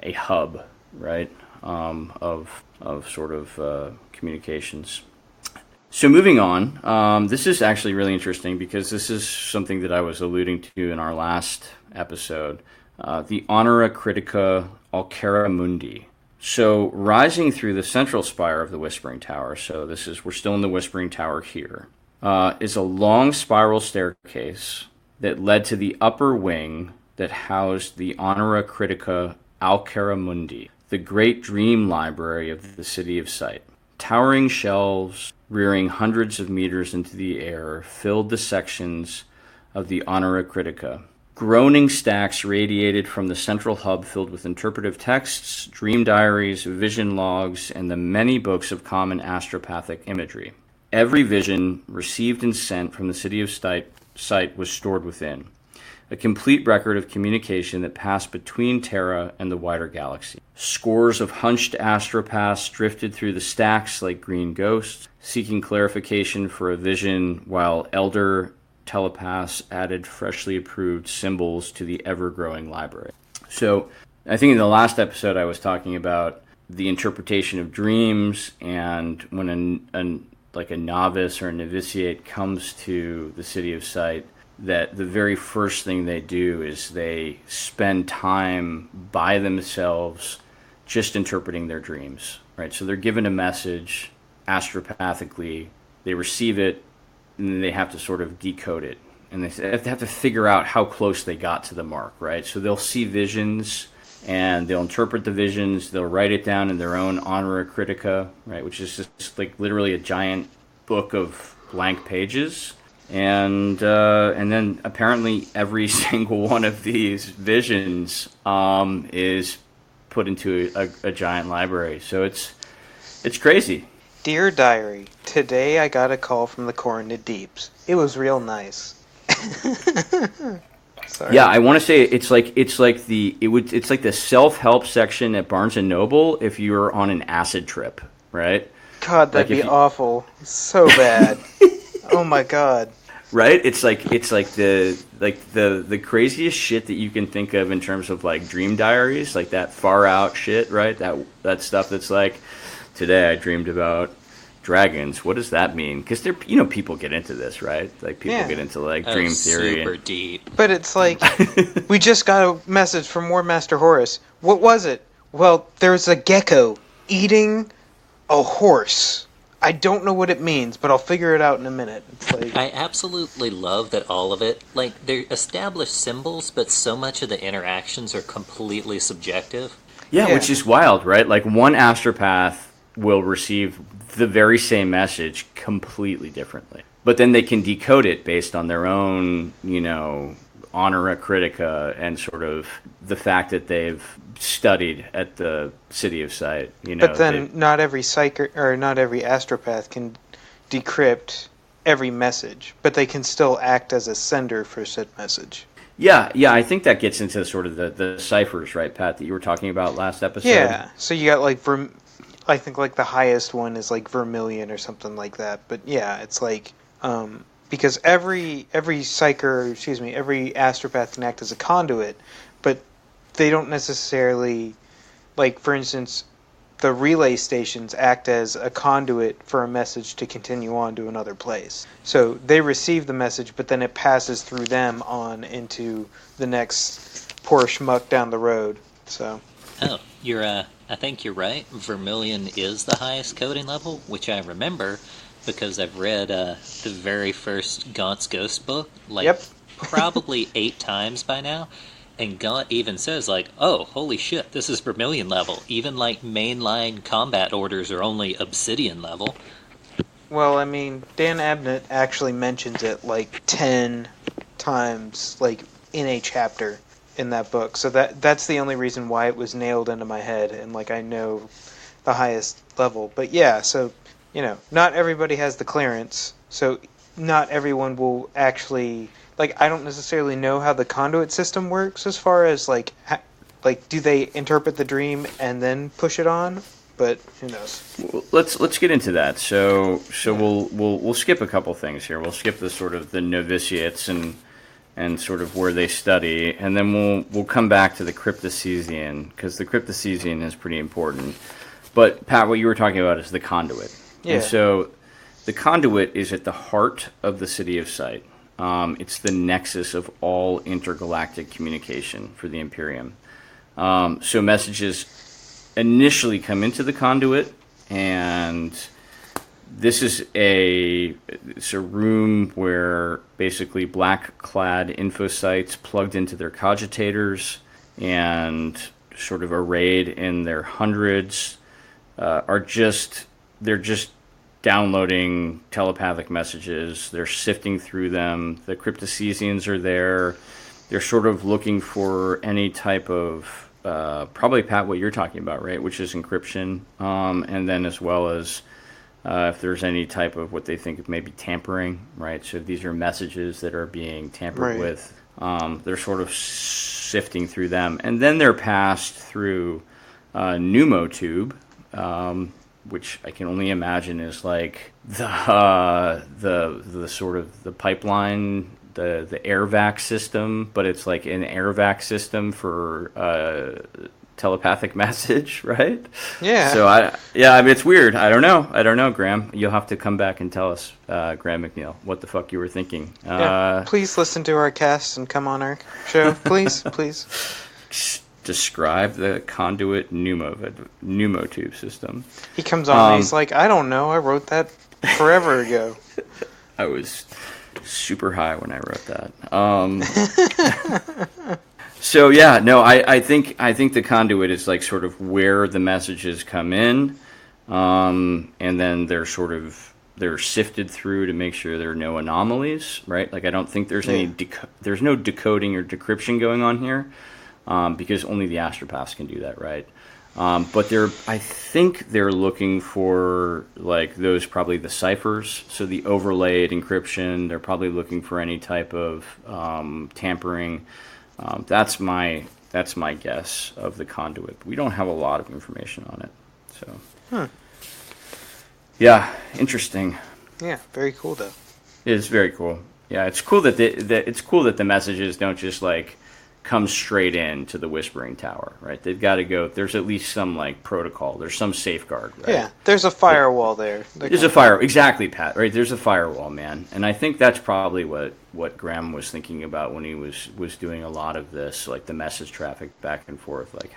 hub, right, of sort of communications. So moving on, this is actually really interesting because this is something that I was alluding to in our last episode, the Honora Critica Alcara Mundi. So rising through the central spire of the Whispering Tower, so we're still in the Whispering Tower here, is a long spiral staircase that led to the upper wing that housed the Honora Critica Alcara Mundi, the great dream library of the City of Sight. Towering shelves, rearing hundreds of meters into the air, filled the sections of the Honora Critica. Groaning stacks radiated from the central hub filled with interpretive texts, dream diaries, vision logs, and the many books of common astropathic imagery. Every vision received and sent from the City of Sight was stored within, a complete record of communication that passed between Terra and the wider galaxy. Scores of hunched astropaths drifted through the stacks like green ghosts, seeking clarification for a vision, while elder telepaths added freshly approved symbols to the ever-growing library. So I think in the last episode I was talking about the interpretation of dreams, and when a novice or a novitiate comes to the City of Sight, that the very first thing they do is they spend time by themselves just interpreting their dreams, right? So they're given a message astropathically, they receive it, and then they have to sort of decode it. And they have to figure out how close they got to the mark, right? So they'll see visions, and they'll interpret the visions, they'll write it down in their own Honora Critica, right, which is just like literally a giant book of blank pages. And then apparently every single one of these visions is put into a giant library. So it's crazy. Dear Diary, today I got a call from the Coronid Deeps. It was real nice. Sorry. Yeah, I want to say it's like the self-help section at Barnes and Noble if you were on an acid trip, right? God, that'd be awful. So bad. Oh my god. Right? It's like the craziest shit that you can think of in terms of like dream diaries, like that far out shit, right? That stuff that's like, today I dreamed about dragons. What does that mean? Because people get into this, right? Like people get into like dream theory. Super deep. But it's like, we just got a message from War Master Horus. What was it? Well, there's a gecko eating a horse. I don't know what it means, but I'll figure it out in a minute. It's like, I absolutely love that all of it, like, they're established symbols, but so much of the interactions are completely subjective. Yeah, which is wild, right? Like one astropath will receive the very same message completely differently, but then they can decode it based on their own, Honora Critica and sort of the fact that they've studied at the City of Sight. But then not every not every astropath can decrypt every message, but they can still act as a sender for said message. Yeah, I think that gets into sort of the ciphers, right, Pat, that you were talking about last episode? Yeah, so you got like, I think like the highest one is like Vermilion or something like that, but yeah, it's like, because every psyker, excuse me, every astropath can act as a conduit, but they don't necessarily, like, for instance, the relay stations act as a conduit for a message to continue on to another place. So they receive the message, but then it passes through them on into the next poor schmuck down the road. So. Oh, I think you're right. Vermilion is the highest coding level, which I remember because I've read the very first Gaunt's Ghost book, like, Yep. probably 8 times by now. And Gaunt even says, like, oh, holy shit, this is Vermilion level. Even, like, mainline combat orders are only Obsidian level. Well, I mean, Dan Abnett actually mentions it, like, 10 times, like, in a chapter in that book. So that's the only reason why it was nailed into my head, and, like, I know the highest level. But, yeah, so, not everybody has the clearance, so not everyone will actually... Like, I don't necessarily know how the conduit system works as far as, like, do they interpret the dream and then push it on? But who knows? Well, let's get into that. So we'll skip a couple things here. We'll skip the sort of the novitiates and sort of where they study, and then we'll come back to the cryptocesian, because the cryptocesian is pretty important. But Pat, what you were talking about is the conduit. Yeah. And so the conduit is at the heart of the City of Sight. It's the nexus of all intergalactic communication for the Imperium. So messages initially come into the conduit, and this is it's a room where basically black-clad infosites plugged into their cogitators and sort of arrayed in their hundreds they're just downloading telepathic messages. They're sifting through them. The cryptocesians are there. They're sort of looking for any type of, probably, Pat, what you're talking about, right, which is encryption, and then as well as if there's any type of what they think of maybe tampering, right? So these are messages that are being tampered with. They're sort of sifting through them. And then they're passed through pneumotube, which I can only imagine is like the sort of the pipeline, the air vac system, but it's like an air vac system for telepathic message, right? Yeah. So I mean, it's weird. I don't know, Graham. You'll have to come back and tell us, Graham McNeil, what the fuck you were thinking. Please listen to our cast and come on our show, please. Describe the conduit pneumotube system. He comes on and he's like, I don't know, I wrote that forever ago. I was super high when I wrote that. So yeah, no, I think the conduit is like sort of where the messages come in, and then they're sifted through to make sure there are no anomalies, right? Like I don't think there's there's no decoding or decryption going on here. Because only the Astropaths can do that, right? But I think they're looking for like those probably the ciphers, so the overlaid encryption. They're probably looking for any type of tampering. That's my guess of the conduit. We don't have a lot of information on it, so yeah, interesting. Yeah, very cool though. It is very cool. Yeah, it's cool that the messages don't just like come straight in to the Whispering Tower, right? They've got to go. There's at least some like protocol. There's some safeguard, right? Yeah, there's a firewall there. There's a fire, exactly, Pat. Right? There's a firewall, man. And I think that's probably what Graham was thinking about when he was doing a lot of this, like the message traffic back and forth. Like,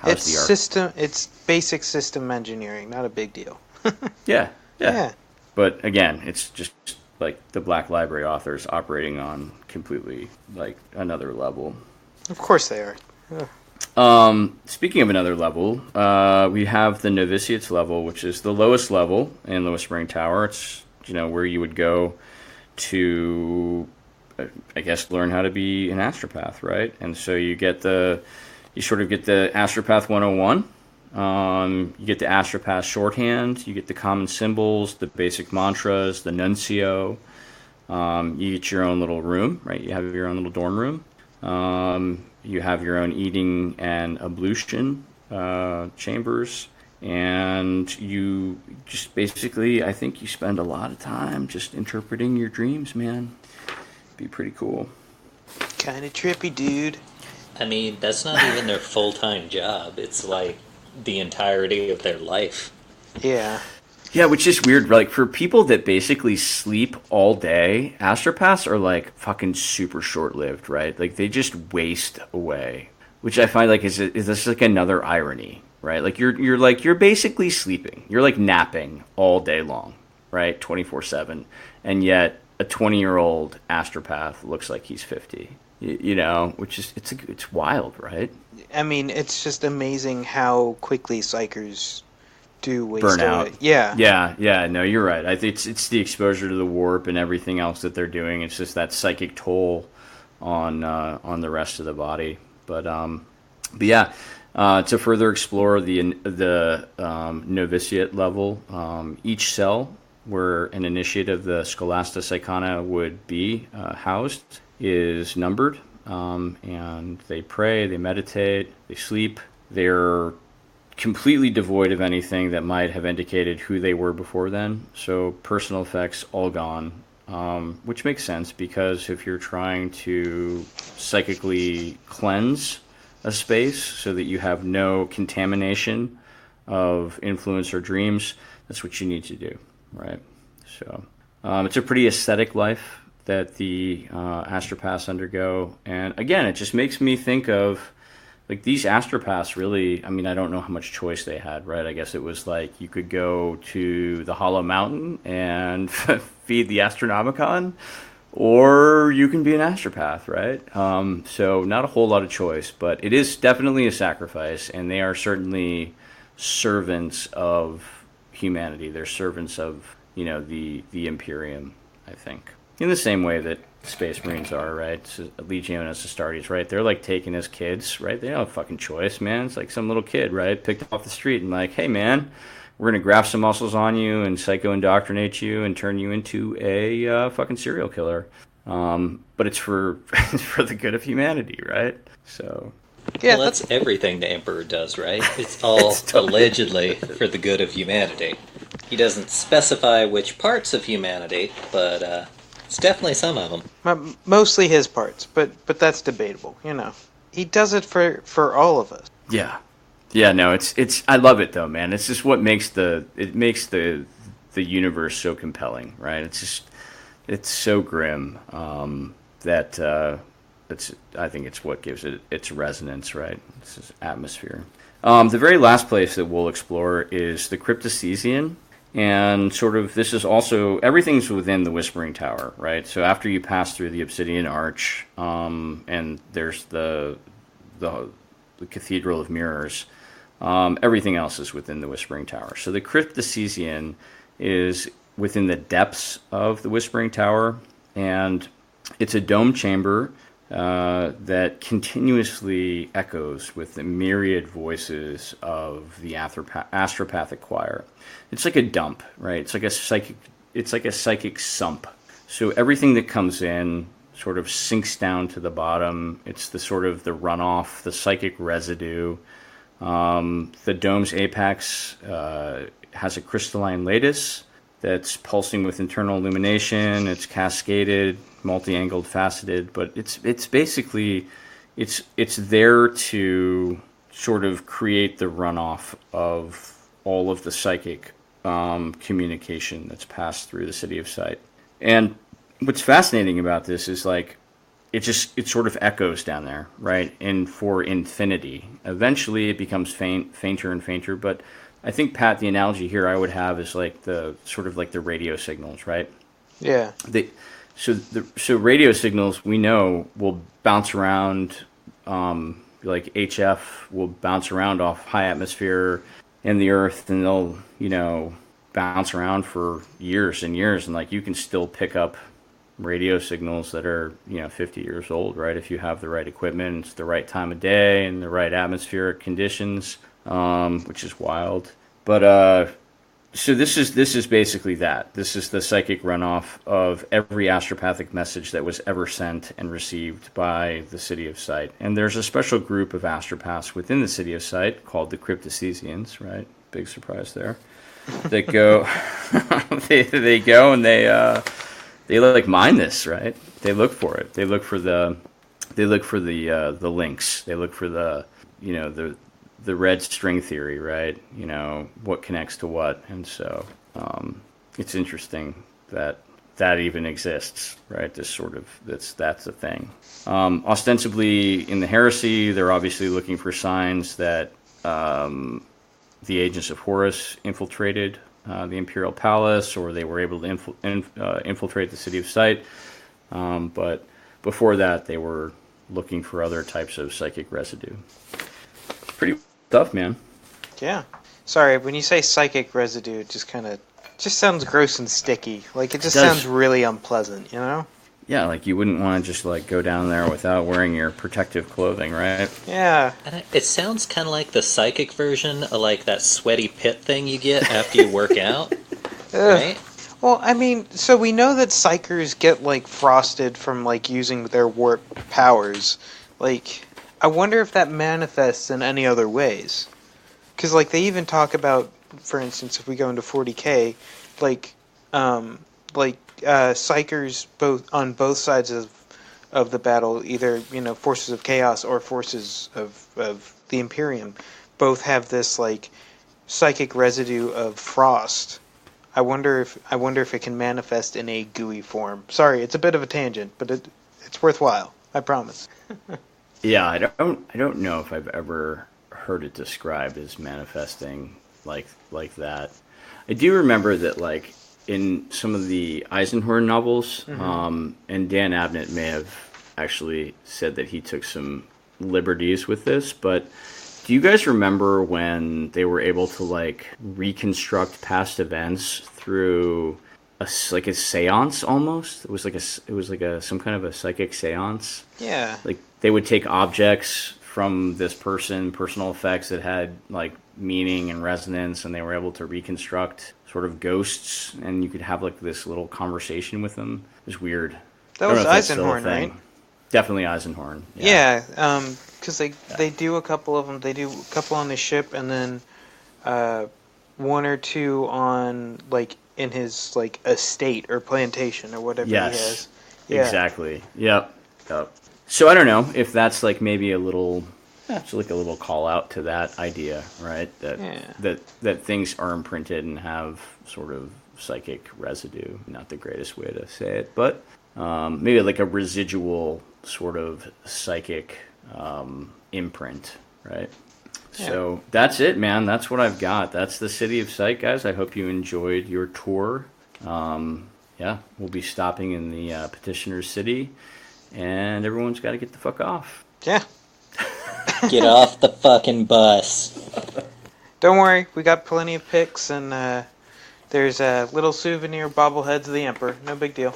It's basic system engineering, not a big deal. Yeah. But again, it's just like the Black Library authors operating on completely like another level. Of course they are. Speaking of another level, we have the Novitiates level, which is the lowest level in the Whispering Tower. It's where you would go to, I guess, learn how to be an astropath, right? And so you sort of get the Astropath 101. You get the Astropath shorthand, you get the common symbols, the basic mantras, the nuncio. You get your own little room, right? You have your own little dorm room. You have your own eating and ablution chambers. and you just basically, I think you spend a lot of time just interpreting your dreams, man. Be pretty cool. Kind of trippy, dude. I mean, that's not even their full-time job. It's like the entirety of their life. Yeah. Yeah, which is weird. Like, for people that basically sleep all day, astropaths are like fucking super short-lived, right? Like, they just waste away, which I find like is this like another irony, right? Like, you're basically sleeping. You're like napping all day long, right? 24/7, and yet a 20-year-old astropath looks like he's 50. You know, which is it's wild, right? I mean, it's just amazing how quickly psychers do waste Burn out. away. Yeah. Yeah. No, you're right. I think it's the exposure to the warp and everything else that they're doing. It's just that psychic toll on the rest of the body. But yeah, to further explore the novitiate level, each cell where an initiate of the Scholastica Psychana would be housed is numbered, and they pray, they meditate, they sleep. They're completely devoid of anything that might have indicated who they were before then. So personal effects all gone, which makes sense because if you're trying to psychically cleanse a space so that you have no contamination of influence or dreams, that's what you need to do, right? So it's a pretty aesthetic life that the astropaths undergo. And again, it just makes me think of, like, these astropaths really, I mean, I don't know how much choice they had, right? I guess it was like you could go to the Hollow Mountain and feed the Astronomicon, or you can be an astropath, right? So not a whole lot of choice, but it is definitely a sacrifice, and they are certainly servants of humanity. They're servants of, the Imperium, I think. In the same way that Space Marines are, right? So Legiones Astartes, right? They're like taken as kids, right? They don't have a fucking choice, man. It's like some little kid, right? Picked off the street and like, hey, man, we're going to graft some muscles on you and psycho-indoctrinate you and turn you into a fucking serial killer. But it's for it's for the good of humanity, right? So... Yeah, well, that's everything the Emperor does, right? It's all allegedly for the good of humanity. He doesn't specify which parts of humanity, but it's definitely some of them. Mostly his parts, but that's debatable. He does it for all of us. Yeah. No, it's. I love it though, man. It's just what makes the universe so compelling, right? It's so grim that. I think it's what gives it its resonance, right? It's this atmosphere. The very last place that we'll explore is the Cryptocesian, and sort of this is also, everything's within the Whispering Tower, right? So after you pass through the Obsidian Arch, and there's the Cathedral of Mirrors, everything else is within the Whispering Tower. So the Cryptocesian is within the depths of the Whispering Tower, and it's a dome chamber that continuously echoes with the myriad voices of the astropathic choir. It's like a dump, right? It's like a psychic sump. So everything that comes in sort of sinks down to the bottom. It's the sort of the runoff, the psychic residue. The dome's apex has a crystalline lattice that's pulsing with internal illumination. It's cascaded, multi-angled, faceted, but it's basically it's there to sort of create the runoff of all of the psychic communication that's passed through the City of Sight. And what's fascinating about this is like it sort of echoes down there, right? And for infinity. Eventually it becomes fainter and fainter, but I think, Pat, the analogy here I would have is like the sort of like the radio signals, right? Yeah. So radio signals, we know, will bounce around, like HF will bounce around off high atmosphere and the Earth, and they'll, bounce around for years and years, and like you can still pick up radio signals that are 50 years old, right? If you have the right equipment, it's the right time of day and the right atmospheric conditions, which is wild. But so this is basically that. This is the psychic runoff of every astropathic message that was ever sent and received by the City of Sight. And there's a special group of astropaths within the City of Sight called the Cryptocesians, right? Big surprise there. That go, they go and they like mine this, right? They look for it. They look for the links. They look for the red string theory, right? What connects to what, and so it's interesting that even exists, right? That's a thing. Ostensibly in the Heresy, they're obviously looking for signs that the agents of Horus infiltrated the Imperial Palace, or they were able to infiltrate the City of Sight. But before that, they were looking for other types of psychic residue. Pretty tough, man. Yeah. Sorry, when you say psychic residue, it just sounds gross and sticky. Like, it just sounds really unpleasant, you know? Yeah, like you wouldn't want to just like go down there without wearing your protective clothing, right? Yeah. And it sounds kind of like the psychic version of like that sweaty pit thing you get after you work out, right? Well, I mean, so we know that psychers get like frosted from like using their warp powers. Like, I wonder if that manifests in any other ways. Because like they even talk about, for instance, if we go into 40K, psychers on both sides of the battle, either forces of chaos or forces of the Imperium, both have this like psychic residue of frost. I wonder if it can manifest in a gooey form. Sorry, it's a bit of a tangent, but it's worthwhile. I promise. Yeah, I don't know if I've ever heard it described as manifesting like that. I do remember that like in some of the Eisenhorn novels, and Dan Abnett may have actually said that he took some liberties with this, but do you guys remember when they were able to like reconstruct past events through a seance almost? It was like some kind of a psychic seance. Yeah. Like they would take objects from this personal effects that had like meaning and resonance, and they were able to reconstruct sort of ghosts, and you could have like this little conversation with them. It was weird. That was Eisenhorn, right? Definitely Eisenhorn. Yeah, because they do a couple of them. They do a couple on the ship, and then one or two on like in his like estate or plantation or whatever he has. Yeah. Exactly. Yep. So I don't know if that's like maybe a little call out to that idea, right? That things are imprinted and have sort of psychic residue. Not the greatest way to say it, but maybe like a residual sort of psychic imprint, right? Yeah. So that's it, man. That's what I've got. That's the City of Sight, guys. I hope you enjoyed your tour. We'll be stopping in the Petitioner's City, and everyone's got to get the fuck off. Yeah. Get off the fucking bus. Don't worry, we got plenty of pics, and there's a little souvenir bobbleheads of the Emperor. No big deal.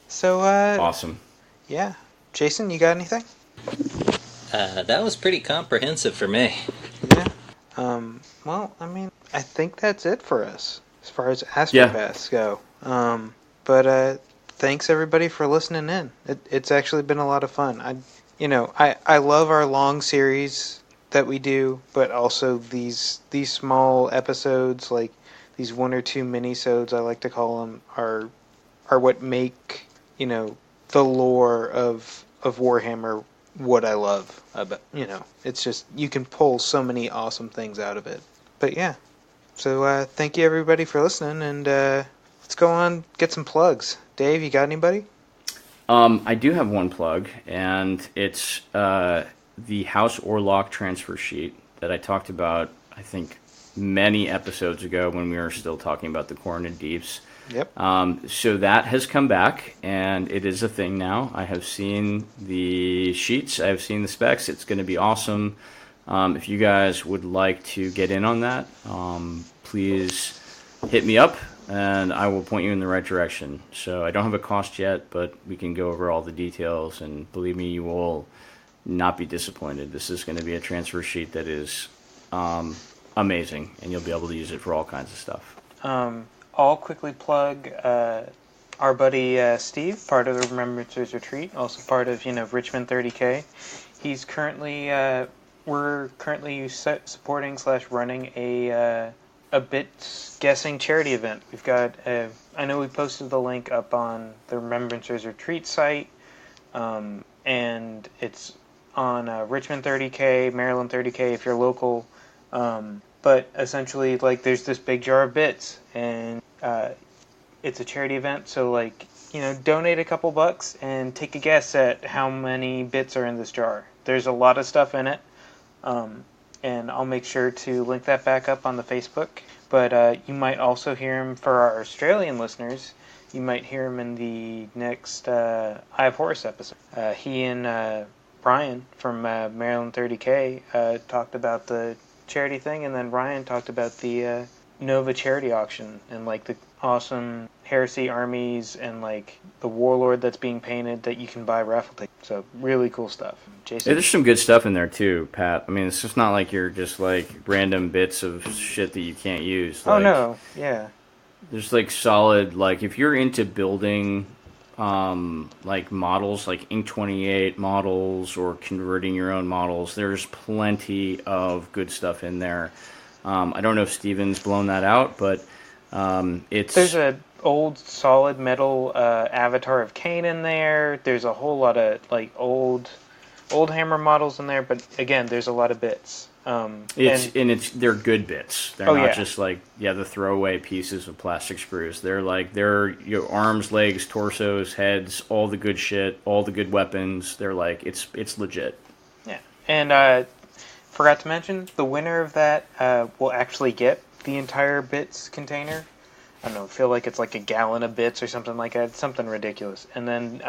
So, awesome. Yeah. Jason, you got anything? That was pretty comprehensive for me. Yeah. Well, I mean, I think that's it for us as far as Astropaths go. But thanks everybody for listening in. It's actually been a lot of fun. I love our long series that we do, but also these small episodes, like these one or two mini-sodes, I like to call them, are what make the lore of Warhammer what I love. It's just you can pull so many awesome things out of it. But yeah, so thank you everybody for listening, and let's go on get some plugs. Dave, you got anybody? I do have one plug, and it's the House Orlok transfer sheet that I talked about, I think, many episodes ago when we were still talking about the Cornered Deeps. Yep. So that has come back, and it is a thing now. I have seen the sheets. I have seen the specs. It's going to be awesome. If you guys would like to get in on that, please hit me up, and I will point you in the right direction. So I don't have a cost yet, but we can go over all the details, and believe me, you will not be disappointed. This is going to be a transfer sheet that is amazing, and you'll be able to use it for all kinds of stuff. I'll quickly plug our buddy Steve, part of the Remembrancers Retreat, also part of Richmond 30K. He's currently we're currently supporting / running a bit guessing charity event. We've got I know we posted the link up on the Remembrancers Retreat site, and it's on Richmond 30K, Maryland 30K if you're local. But essentially, like, there's this big jar of bits, and it's a charity event, so, like, donate a couple bucks and take a guess at how many bits are in this jar. There's a lot of stuff in it, and I'll make sure to link that back up on the Facebook. But you might also hear him for our Australian listeners. You might hear him in the next Eye of Horus episode. He and Brian from Maryland 30K talked about the charity thing, and then Ryan talked about the Nova charity auction and, like, the awesome Heresy armies and, like, the warlord that's being painted that you can buy raffle tickets. So really cool stuff. Jason? Yeah, there's some good stuff in there too, Pat. I mean, it's just not like you're just like random bits of shit that you can't use. Like, oh no, yeah. There's like solid, like, if you're into building like models, like Ink 28 models, or converting your own models, there's plenty of good stuff in there. I don't know if Steven's blown that out, but there's a old solid metal avatar of Cain in there. There's a whole lot of, like, old Hammer models in there, but again, there's a lot of bits. They're good bits. They're not just like the throwaway pieces of plastic screws. They're your arms, legs, torsos, heads, all the good shit, all the good weapons. They're like it's legit. Yeah, and forgot to mention the winner of that will actually get the entire bits container. I don't know, feel like it's like a gallon of bits or something like that. It's something ridiculous. And then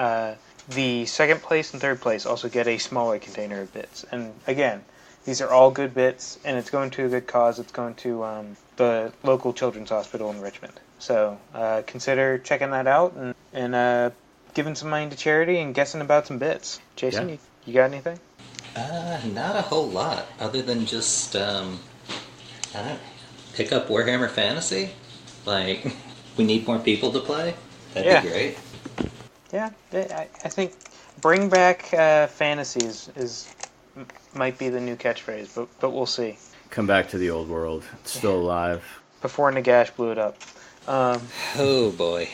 the second place and third place also get a smaller container of bits. And again, these are all good bits, and it's going to a good cause. It's going to the local children's hospital in Richmond. So consider checking that out and giving some money to charity and guessing about some bits. Jason, you got anything? Not a whole lot, other than just pick up Warhammer Fantasy. Like, we need more people to play. That'd be great. Yeah, I think bring back fantasy might be the new catchphrase, but we'll see. Come back to the old world. It's still alive. Before Nagash blew it up. Oh boy,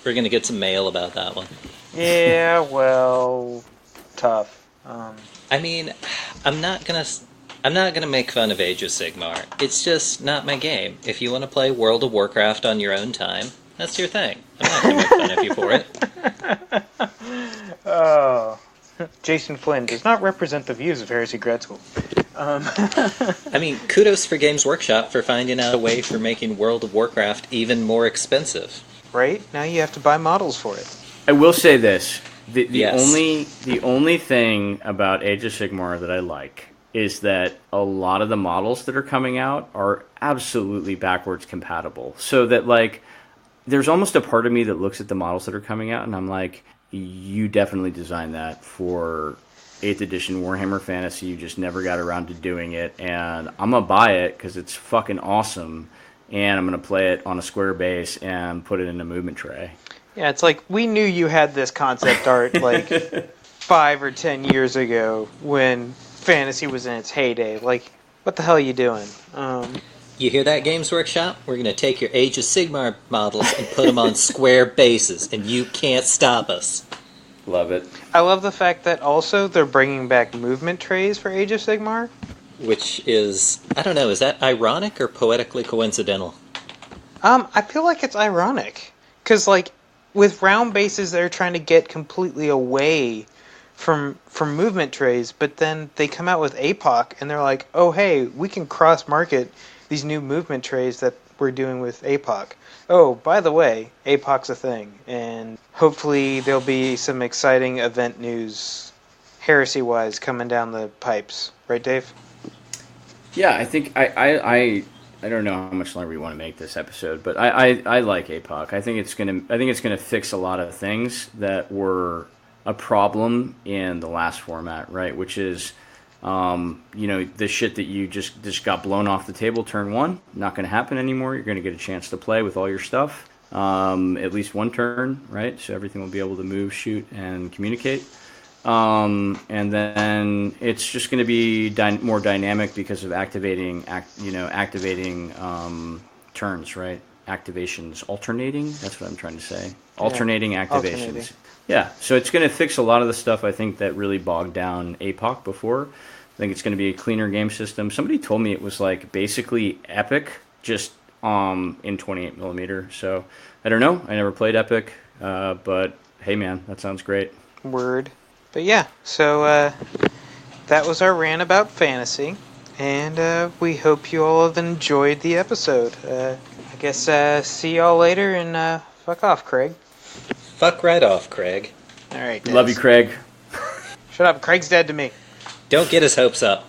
we're gonna get some mail about that one. Yeah, well, tough. I mean, I'm not gonna make fun of Age of Sigmar. It's just not my game. If you want to play World of Warcraft on your own time, that's your thing. I'm not gonna make fun of you for it. Oh, Jason Flynn does not represent the views of Heresy Grad School. I mean, kudos for Games Workshop for finding out a way for making World of Warcraft even more expensive. Right? Now you have to buy models for it. I will say this. The only thing about Age of Sigmar that I like is that a lot of the models that are coming out are absolutely backwards compatible. So that, like, there's almost a part of me that looks at the models that are coming out and I'm like, you definitely designed that for 8th edition Warhammer Fantasy. You just never got around to doing it, and I'm going to buy it because it's fucking awesome, and I'm going to play it on a square base and put it in a movement tray. Yeah, it's like, we knew you had this concept art like 5 or 10 years ago when Fantasy was in its heyday. Like, what the hell are you doing? You hear that, Games Workshop? We're going to take your Age of Sigmar models and put them on square bases, and you can't stop us. Love it. I love the fact that also they're bringing back movement trays for Age of Sigmar. Which is, I don't know, is that ironic or poetically coincidental? I feel like it's ironic. Because, like, with round bases, they're trying to get completely away from movement trays, but then they come out with APOC, and they're like, oh, hey, we can cross-market these new movement trays that we're doing with APOC. Oh, by the way, APOC's a thing, and hopefully there'll be some exciting event news, heresy-wise, coming down the pipes. Right, Dave? Yeah, I think I don't know how much longer we want to make this episode, but I like APOC. I think it's gonna fix a lot of things that were a problem in the last format, right? Which is, the shit that you just got blown off the table turn one, not going to happen anymore. You're going to get a chance to play with all your stuff, at least one turn, right? So everything will be able to move, shoot, and communicate. And then it's just going to be more dynamic because of activating turns, right? Activations alternating. That's what I'm trying to say. Alternating activations. Alternating. Yeah, so it's going to fix a lot of the stuff I think that really bogged down APOC before. I think it's going to be a cleaner game system. Somebody told me it was like basically Epic, just in 28 millimeter. So I don't know. I never played Epic, but hey, man, that sounds great. Word. But yeah, so that was our rant about fantasy, and we hope you all have enjoyed the episode. I guess see y'all later, and fuck off, Craig. Fuck right off, Craig. All right, Love you, Craig. Shut up, Craig's dead to me. Don't get his hopes up.